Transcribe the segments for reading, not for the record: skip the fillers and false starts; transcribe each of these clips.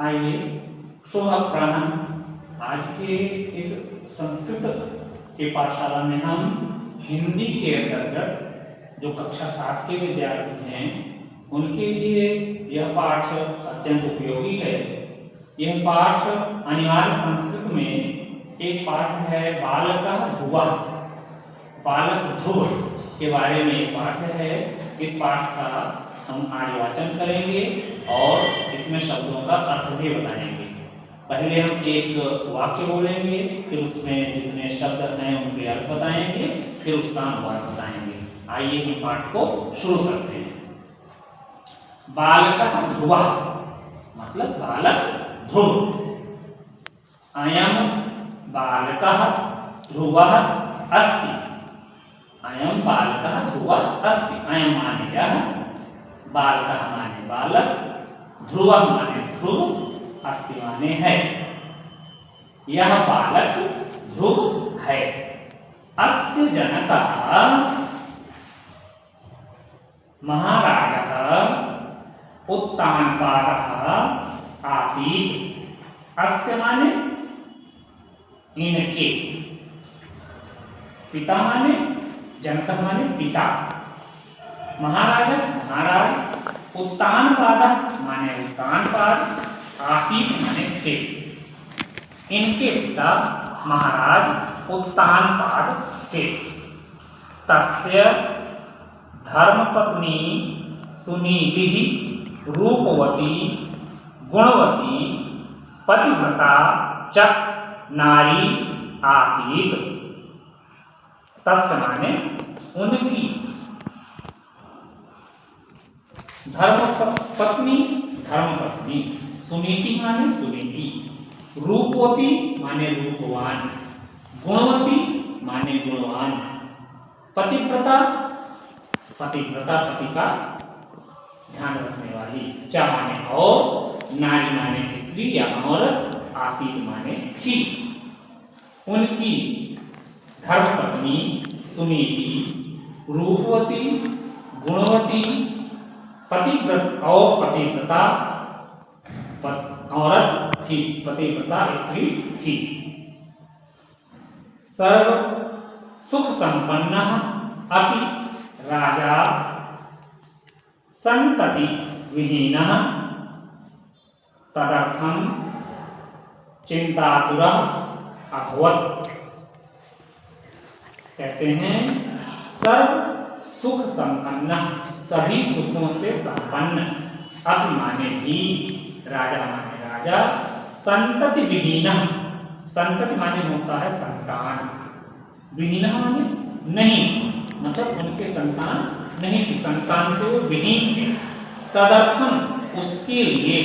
आइए शुभ आज के इस संस्कृत के पाठशाला में हम हिंदी के अंतर्गत जो कक्षा 7 के विद्यार्थी हैं उनके लिए यह पाठ अत्यंत उपयोगी है। यह पाठ अनिवार्य संस्कृत में एक पाठ है बालकः ध्रुवः, बालक ध्रुव के बारे में पाठ है। इस पाठ का हम आज वाचन करेंगे और इसमें शब्दों का अर्थ भी बताएंगे। पहले हम एक वाक्य बोलेंगे, फिर उसमें जितने शब्द हैं उनके अर्थ बताएंगे, फिर उसका अनुवाद बताएंगे। आइए हम पाठ को शुरू करते हैं। बालकः ध्रुवः मतलब बालक ध्रुव। अयं बालकः ध्रुवः अस्ति। अयं बालकः ध्रुवः अस्ति। अयं माने यह, बालकः माने बालक, ध्रुवः माने ध्रुव, अस्ति माने है। यह बालक ध्रुव है। अस्य जनकः महाराजः उत्तानपादः आसीत्। अस्य माने इनके, पिता माने जनकः माने पिता, महाराजा महाराज, उत्तानपादः माने उत्तानपाद, आसीत् माने थे। इनके पिता महाराज उत्तानपाद थे। तस्य धर्मपत्नी सुनीतिः रूपवती गुणवती पतिव्रता च नारी आसीत्। तस्य माने उनकी धर्मपत्नी धर्मपत्नी, सुनीति माने सुनीति, रूपवती माने रूपवान, गुणवती माने गुणवान, पतिव्रता पतिव्रता पति का ध्यान रखने वाली, च माने और, नारी माने स्त्री या औरत, आसीत माने थी। उनकी धर्मपत्नी सुनीति रूपवती गुणवती पतिव्रता औरत थी, पतिव्रता स्त्री थी। सर्व सुख संपन्नः अपि राजा संतति विहीनः तदर्थं चिंतातुरः अभवत्। कहते हैं सर्व सुख संपन्न, सभी सुखों से संपन्न, अपि माने भी, राजा माने राजा, संतति विहीन, संतति माने होता है संतान, विहीन माने नहीं, मतलब उनके संतान नहीं थी, संतान से वो विहीन थे। तदर्थम उसके लिए,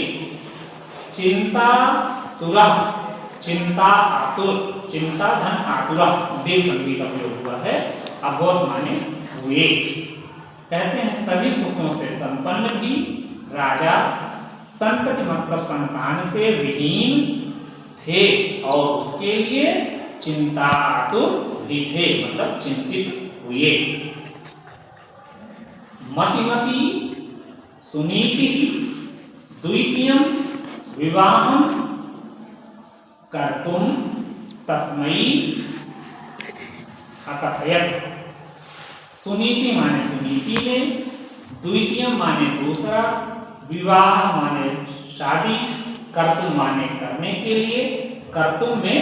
चिंता तुरा, चिंता आतुर, चिंता धन आतुरा, देव संधि का प्रयोग हुआ है। अभवत माने हुए। कहते हैं सभी सुखों से संपन्न भी राजा संतति मतलब संतान से विहीन थे और उसके लिए चिंता आतुर भी थे, मतलब चिंतित हुए। मतिमती सुनीति द्वितीयं विवाहं कर्तुं तस्मै अकथयत्। सुनीति माने सुनीति ने, द्वितीय माने दूसरा, विवाह माने शादी, कर्तुम माने करने के लिए। कर्तुम में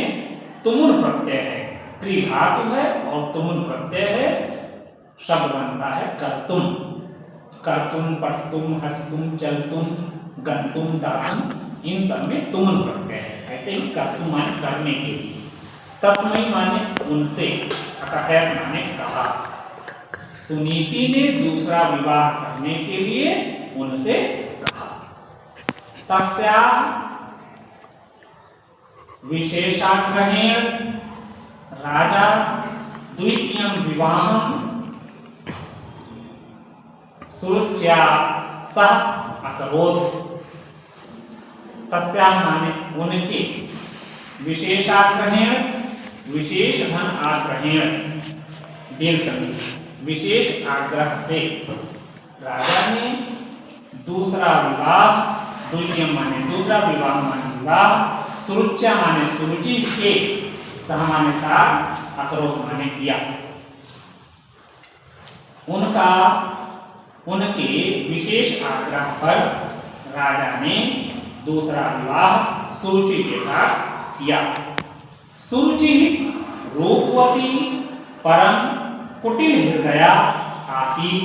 तुमुन प्रत्यय है, क्री धातु है और तुमुन प्रत्यय है, शब्द बनता है कर्तुम। कर्तुम, पठतुम, हसतुम, चलतुम, गंतुम, दातुम, इन सब में तुमुन प्रत्यय है। ऐसे ही कर्तुम माने करने के लिए, तस्मै माने उनसे, अकथयत् माने कहा। सुनीति ने दूसरा विवाह करने के लिए उनसे कहा। तस्याः विशेषाग्रहेण राजा द्वितीयं विवाहं सुरुच्या सह अकरोत्। तस्याः माने उनके, विशेषाग्रहेण विशेष धन आग्रहेण, देव संधि, विशेष आग्रह से राजा ने दूसरा विवाह द्वितीयम माने दूसरा, विवाह माने विवाह, सुरुच्या माने सुरुचि के, सह माने साथ, अकरोत माने किया। उनके विशेष आग्रह पर राजा ने दूसरा विवाह सुरुचि के साथ किया। सुरुचि रूपवती परम कुटिल हृदया आसीत।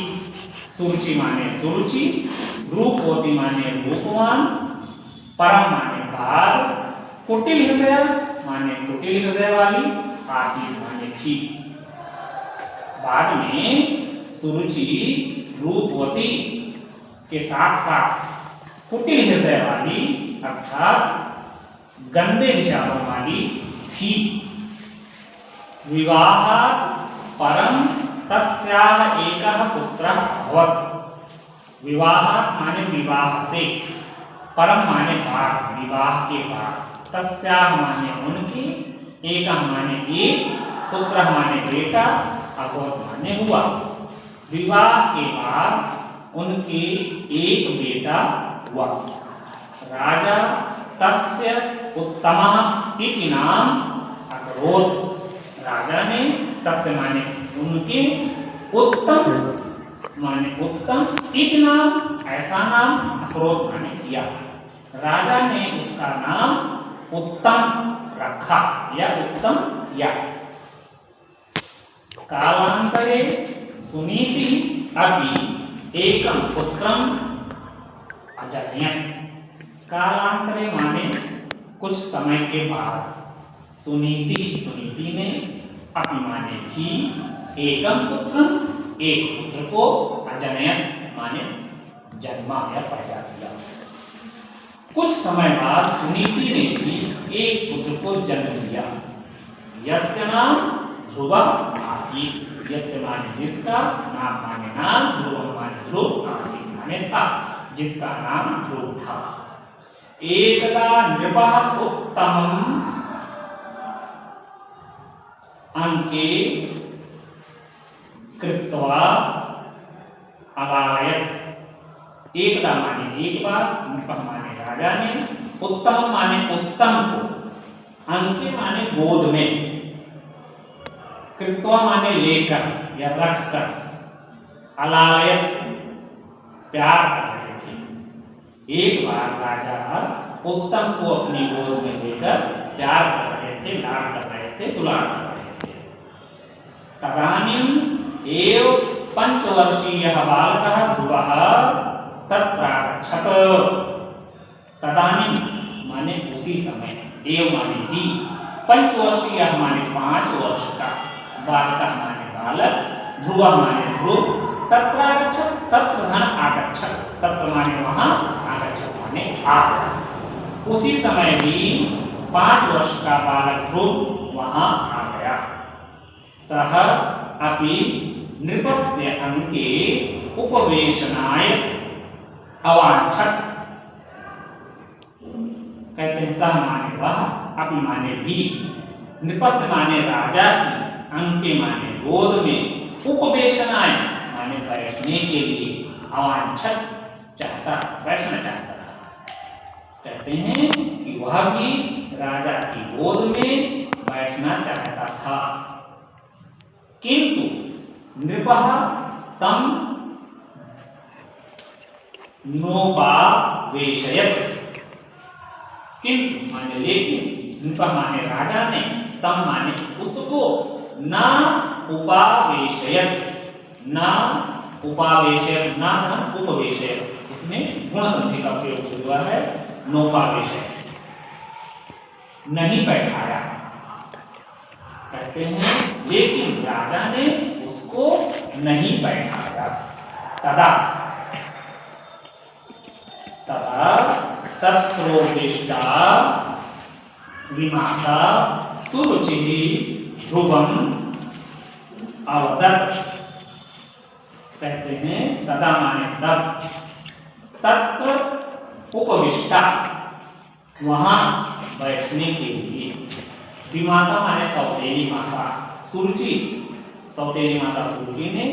सुरुचि माने सुरुचि, रूपवती माने रूपवान, परम माने बाद, कुटिल हृदय माने कुटिल हृदय वाली, आसीत माने थी। बाद में सुरुचि रूपवती के साथ साथ कुटिल हृदय वाली अर्थात गंदे विचारों वाली थी। विवाहात् परम तस्याः एकः पुत्रः अभवत्। विवाहात् माने विवाह से, परम माने बाद, विवाह के बाद, तस्याः माने उनकी, एकः माने एक, पुत्रः माने बेटा, अभवत् माने हुआ। विवाह के बाद उनके एक बेटा हुआ। राजा तस्य उत्तमः इति नाम अकरोत्। राजा ने तस्य माने उनके, उत्तम माने उत्तम, इति नाम ऐसा नाम, अकरोत् माने किया। राजा ने उसका नाम उत्तम रखा या उत्तम किया। कालांतरे सुनीति अपि एकम पुत्रम अजनयत्। कालांतरे माने कुछ समय के बाद, सुनीति सुनीति ने, अपि माने भी, एकम पुत्रम एक पुत्र को, अजनयत् माने जन्मा या पैदा किया। कुछ समय बाद सुनीति ने भी एक पुत्र को जन्म दिया। यस्य नाम ध्रुव आसीत। यस्य माने जिसका, नाम माने नाम, ध्रुव माने ध्रुव, आसीत माने था, जिसका नाम ध्रुव था। एकदा नृपः उत्तमम् अंके कृत्वा अलालयत्। एकदा माने एक बार, नृपः माने राजा ने, उत्तम माने उत्तम को, अंके माने गोद में, कृत्वा माने लेकर या रखकर, अलालयत प्यार कर रहे थे। एक बार राजा उत्तम को अपनी गोद में लेकर प्यार कर रहे थे, लाड कर रहे थे, दुलार कर रहे थे। तदानीम् एव पंचवर्षीयः बालकः ध्रुवः तत्रागच्छत्। तदानीं माने उसी समय, एव माने ही, पंचवर्षीयः माने 5 वर्ष का, बालकः माने बालक, ध्रुवः माने ध्रुव, तत्रागच्छत्, तत्र धन आगच्छत्, तत्र माने वहां, आगच्छत् माने आ। उसी समय भी 5 वर्ष का बालक ध्रुव वहां आ गया। सह अपि नृपस्य अंके उपवेशनाय अवांछत्। कहते हैं सह माने वह, अपि माने भी, नृपस्य माने राजा की, अंके माने गोद में, उपवेशनाय माने बैठने के लिए, अवांछत चाहता, बैठना चाहता था। कहते हैं कि वह भी राजा की गोद में बैठना चाहता था। किंतु नृपः तम नोपावेशयत्। किंतु माने लेकिन, नृपः माने राजा ने, तम माने उसको, न उपावेशयत्, न उपावेशयत्, न धन उपवेशयत्, इसमें गुण संधि का प्रयोग हुआ है, नोपावेशयत्, नहीं बैठाया। कहते हैं लेकिन राजा ने उसको नहीं बैठाया। तदा तदा तत्रोदिष्टा विमाता सुरुचिः ध्रुवम् अवदत्। कहते हैं तदा माने तब, तत्र उपविष्टा वहां बैठने के लिए, विमाता माने सौतेली माता, सुरुचि सौतेली माता सुरुचि ने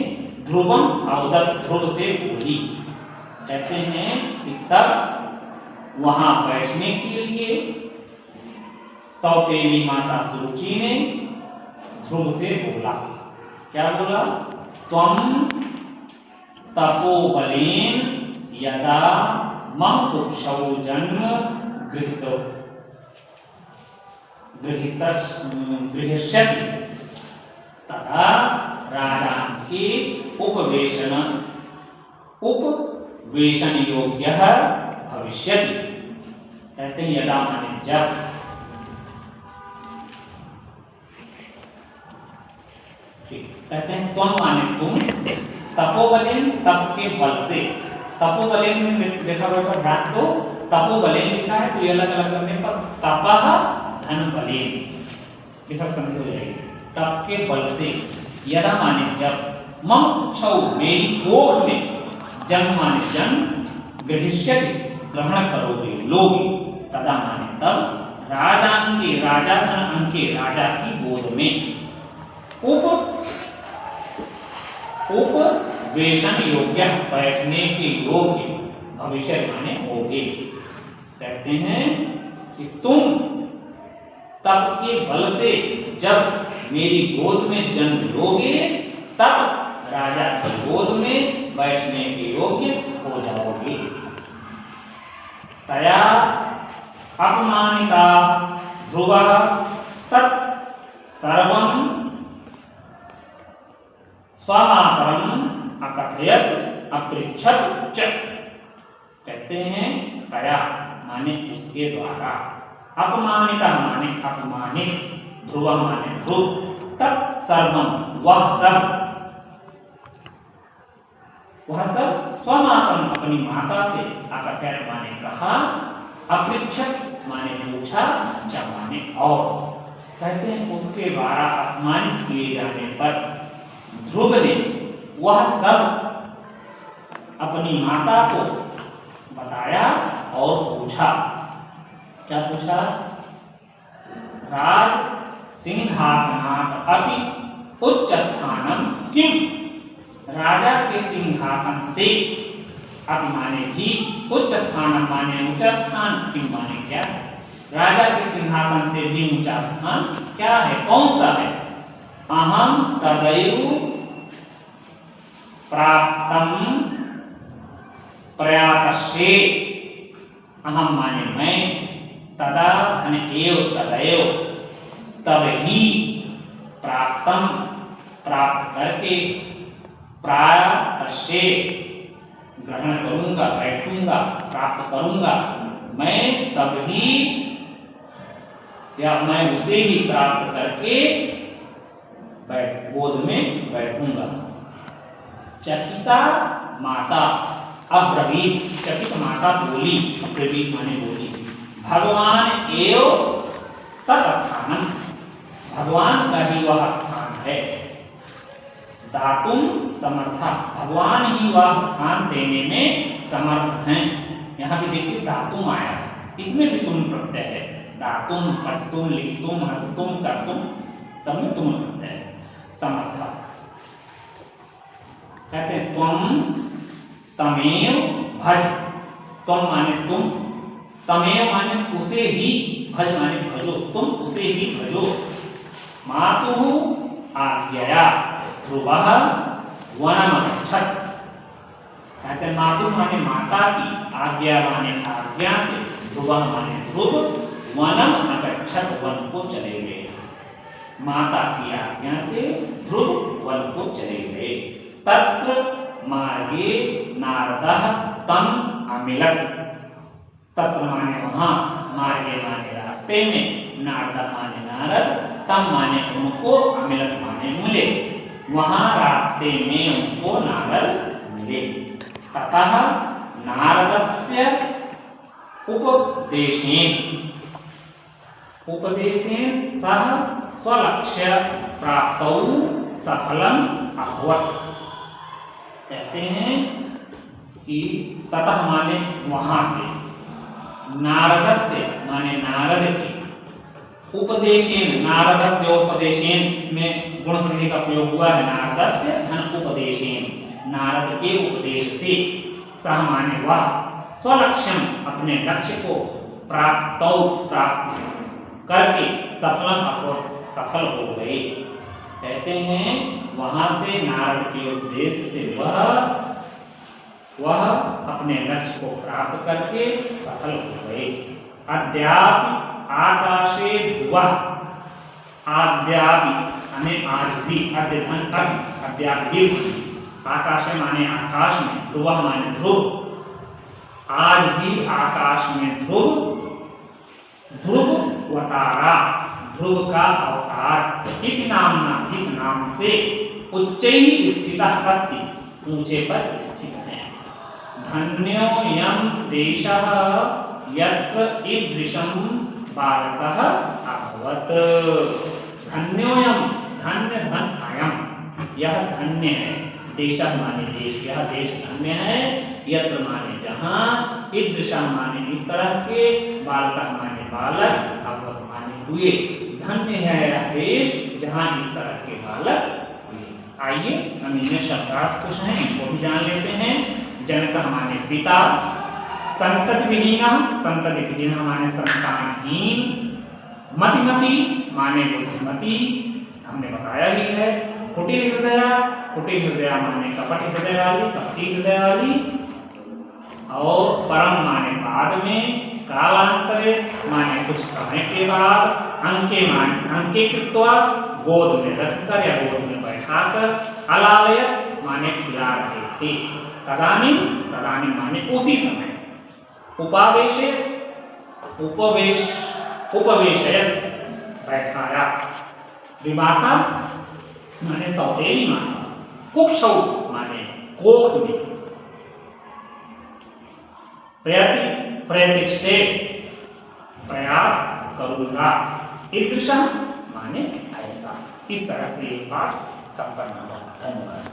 ध्रुवम अवदत्, ध्रुव से बोली। कहते हैं कि तब वहां बैठने के लिए सौतेली माता सुरुचि ने ध्रुव से बोला। क्या बोला? त्वं तपोबलेन यदा मम कुक्षौ जन्म गृहीष्यसि तदा राजान के उपवेशन योग्य भविष्यति। कहते हैं यदा माने जब, कहते हैं त्वं माने तुम, तपोबलेन तप के बल से, तपोबलेन में देखा हुआ ध्यान दो, तपोबलेन लिखा है तो ये अलग अलग करने पर तपः धन बलेन ये सब समझ हो जाएगी। तप के बल से, यदा माने जब, मम कुक्षौ मेरी कोख में, जन्म माने जन्म, गृहीष्यति ग्रहण करोगे लोगे, तदा माने तब, राजान के राजा धन अंके राजा की गोद में, उपवेशन योग्य बैठने के योग्य, भविष्य माने होगे। कहते हैं कि तुम तप के बल से जब मेरी गोद में जन्म लोगे तब राजा की गोद में बैठने के योग्य हो जाओगे। तया अपमानिता ध्रुवः तत् सर्वं स्वमातरम अकथयत अपृच्छत च। कहते हैं तया माने उसके द्वारा, अपमानिता माने अपमानित, ध्रुव माने ध्रुव, तत् सर्वम वह सब स्वमातरम अपनी माता से, अकथयत माने कहा, अपृच्छत माने पूछा, च माने और। कहते हैं उसके द्वारा अपमानित किए जाने पर ध्रुव ने वह सब अपनी माता को बताया और पूछा। क्या पूछा? राज सिंहासनात् अपि उच्च स्थानम किम, राजा के सिंहासन से, अपि माने भी, उच्च स्थानम माने ऊंचा स्थान, किम माने क्या, राजा के सिंहासन से भी ऊंचा स्थान क्या है, कौन सा है? अहम तदैव प्राप्तम प्रयातस्ये, अहम माने मैं, तदा धन एव तदैव तब ही, प्राप्तम प्राप्त करके, प्रायातस्ये ग्रहण करूंगा, बैठूंगा, प्राप्त करूंगा, मैं तब ही या मैं उसे ही प्राप्त करके गोद में बैठूंगा। चकिता माता अब्रवीत, चकित माता बोली, अब्रवीत माने बोली, भगवान एव तत्स्थानम, भगवान का ही वह स्थान है, दातुम समर्था, भगवान ही वह स्थान देने में समर्थ हैं। यहाँ भी देखिए दातुम आया है, इसमें भी तुम प्रत्यय है, दातुम, पठतुम, लिखतुम, हसतुम, करतुम, सब में तुम प्रत्यय है, समर्था। कहते हैं त्वं तमेव भज, त्वं माने तुम, तमेव माने उसे ही, भज माने भजो, तुम उसे ही भजो। मातुः आज्ञया ध्रुवः वनमगच्छत्, कहते हैं मातुः माने माता की, आज्ञा माने आज्ञा से, ध्रुवः माने ध्रुव, वनम अगच्छत् वन को चले गए, माता की आज्ञा से ध्रुव वन को चले गए। तत्र मार्गे नारदः तम अमिलत, तत्र माने वहां, मार्गे माने रास्ते में, नारद माने नारद, तम माने उनको, अमिलत माने मिले, वहां रास्ते में उनको नारद मिले। ततः नारदस्य उपदेशेन सह स्वलक्ष्य प्राप्तौ सफलम अभवत्। कहते हैं कि ततः माने वहां से, नारदस्य माने नारद के, उपदेशेन, नारदस्य उपदेशेन, इसमें गुण संधि का प्रयोग हुआ है, नारदस्य धन उपदेशेन, नारद के उपदेश से, सह माने वह, स्वलक्ष्यम अपने लक्ष्य को प्राप्त करके सफल हो गए। कहते हैं वहां से नारद के उद्देश्य से वह अपने लक्ष्य को प्राप्त करके सफल हो गए। अद्यापि आकाशे ध्रुवः, अद्यापि आज भी, अद्यापि आकाश माने आकाश में, ध्रुवः माने ध्रुव, आज भी आकाश में ध्रुव अवतारा, ध्रुव का अवतार इति नामना, इस नाम से उच्चैः स्थितः अस्ति, ऊंचे पर स्थित है। धन्योऽयं देशः यत्र ईदृशं बालकः अभवत्। धन्योऽयं, धन्य धन अयम, यह धन्य है, देशः माने देश, यह देश धन्य है, यत्र माने जहाँ, ईदृशं माने इस तरह के, बालकः माने बालक, अभवत् माने हुए। धन्य है यह देश जहाँ इस तरह के बालक हुए। आइए हम इन्हें शब्दार्थ कुछ हैं, इनको भी जान लेते हैं। जनकः माने पिता, संतति विहीन माने संतानहीन, मतिमती माने बुद्धिमती, हमने बताया ही है। कुटिल हृदया माने कपट हृदय वाली, कपटी हृदय वाली। और परम माने बाद में, कालांतरे माने कुछ समय के बाद, अंके कृत्वा गोद में रखकर या गोद में बैठाकर, अलालयत माने खिला रहे थे, तदानीम माने उसी समय, उपवेशयत बैठाया, विमाता माने सौतेली माने, कुक्षौ माने कोख में, प्रयतिष्ठे प्रयास करूंगा, ईदृशं माने ऐसा। इस तरह से ये पाठ संपन्न हुआ। धन्यवाद।